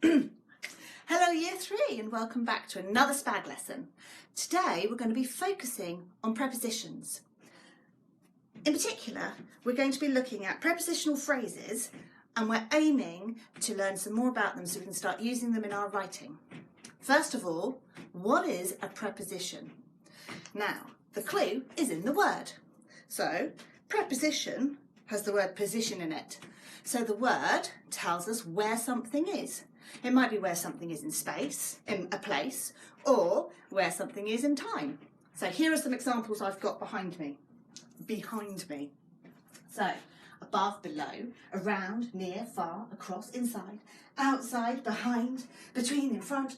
Hello Year 3 and welcome back to another SPAG lesson. Today we're going to be focusing on prepositions. In particular, we're going to be looking at prepositional phrases and we're aiming to learn some more about them so we can start using them in our writing. First of all, what is a preposition? Now, the clue is in the word. So, preposition has the word position in it. So the word tells us where something is. It might be where something is in space, in a place, or where something is in time. So here are some examples I've got behind me. So, above, below, around, near, far, across, inside, outside, behind, between, in front,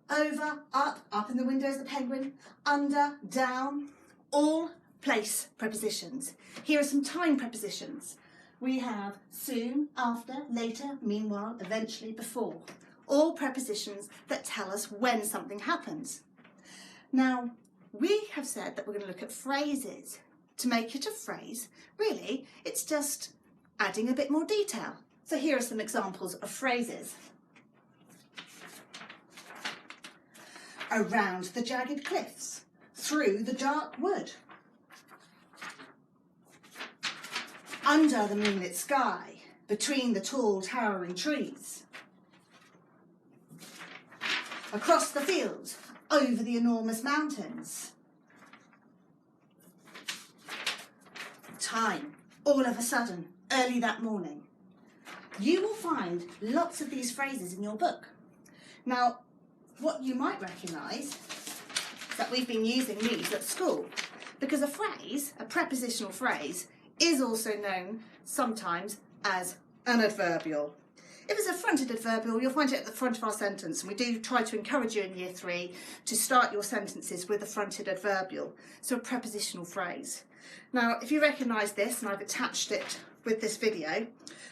over, up in the window is the penguin, under, down, all place prepositions. Here are some time prepositions. We have soon, after, later, meanwhile, eventually, before. All prepositions that tell us when something happens. Now, we have said that we're going to look at phrases. To make it a phrase, really, it's just adding a bit more detail. So here are some examples of phrases. Around the jagged cliffs, through the dark wood. Under the moonlit sky, between the tall towering trees. Across the fields, over the enormous mountains. Time, all of a sudden, early that morning. You will find lots of these phrases in your book. Now, what you might recognise is that we've been using these at school because a phrase, a prepositional phrase, is also known sometimes as an adverbial. If it's a fronted adverbial, you'll find it at the front of our sentence, and we do try to encourage you in Year 3 to start your sentences with a fronted adverbial, so a prepositional phrase. Now, if you recognise this, and I've attached it with this video,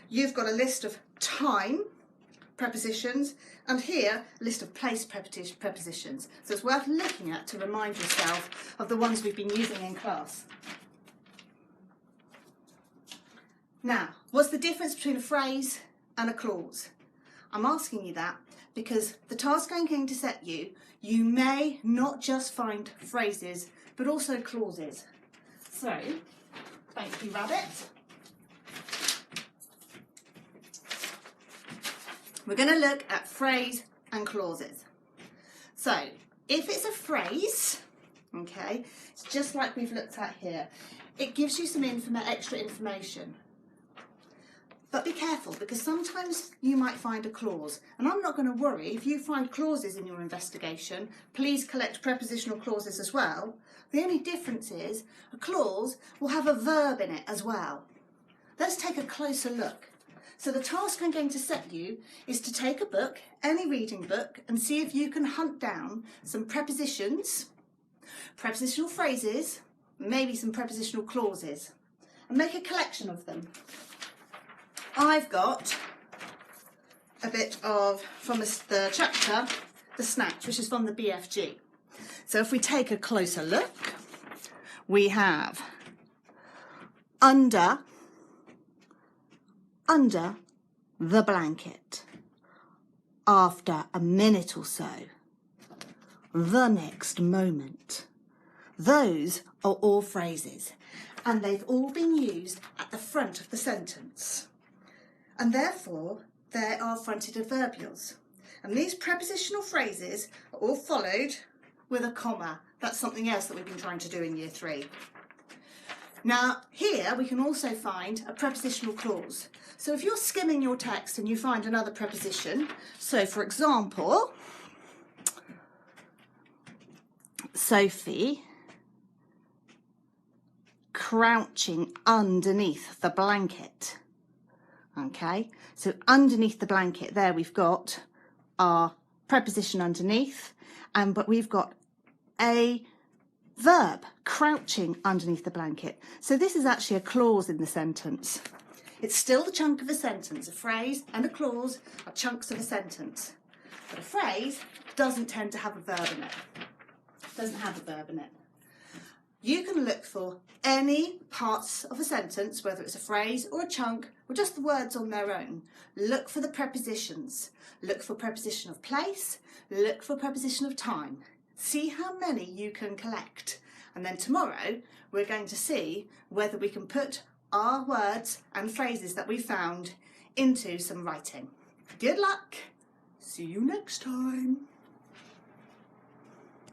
you've got a list of time prepositions, and here a list of place prepositions. So it's worth looking at to remind yourself of the ones we've been using in class. Now, what's the difference between a phrase and a clause? I'm asking you that because the task I'm going to set you, you may not just find phrases, but also clauses. So, thank you, Rabbit. We're going to look at phrase and clauses. So, if it's a phrase, okay, it's just like we've looked at here. It gives you some extra information. But be careful, because sometimes you might find a clause, and I'm not going to worry if you find clauses in your investigation. Please collect prepositional clauses as well. The only difference is a clause will have a verb in it as well. Let's take a closer look. So the task I'm going to set you is to take a book, any reading book, and see if you can hunt down some prepositions, prepositional phrases, maybe some prepositional clauses, and make a collection of them. I've got a bit of, from the chapter, The Snatch, which is from the BFG. So if we take a closer look, we have under the blanket, after a minute or so, the next moment. Those are all phrases, and they've all been used at the front of the sentence. And therefore, they are fronted adverbials. And these prepositional phrases are all followed with a comma. That's something else that we've been trying to do in Year 3. Now, here we can also find a prepositional clause. So if you're skimming your text and you find another preposition, so for example, Sophie crouching underneath the blanket. Okay, so underneath the blanket there we've got our preposition underneath, but we've got a verb, crouching underneath the blanket. So this is actually a clause in the sentence. It's still the chunk of a sentence. A phrase and a clause are chunks of a sentence. But a phrase doesn't tend to have a verb in it. Doesn't have a verb in it. You can look for any parts of a sentence, whether it's a phrase or a chunk, or just the words on their own, look for the prepositions. Look for preposition of place, look for preposition of time. See how many you can collect. And then tomorrow we're going to see whether we can put our words and phrases that we found into some writing. Good luck! See you next time.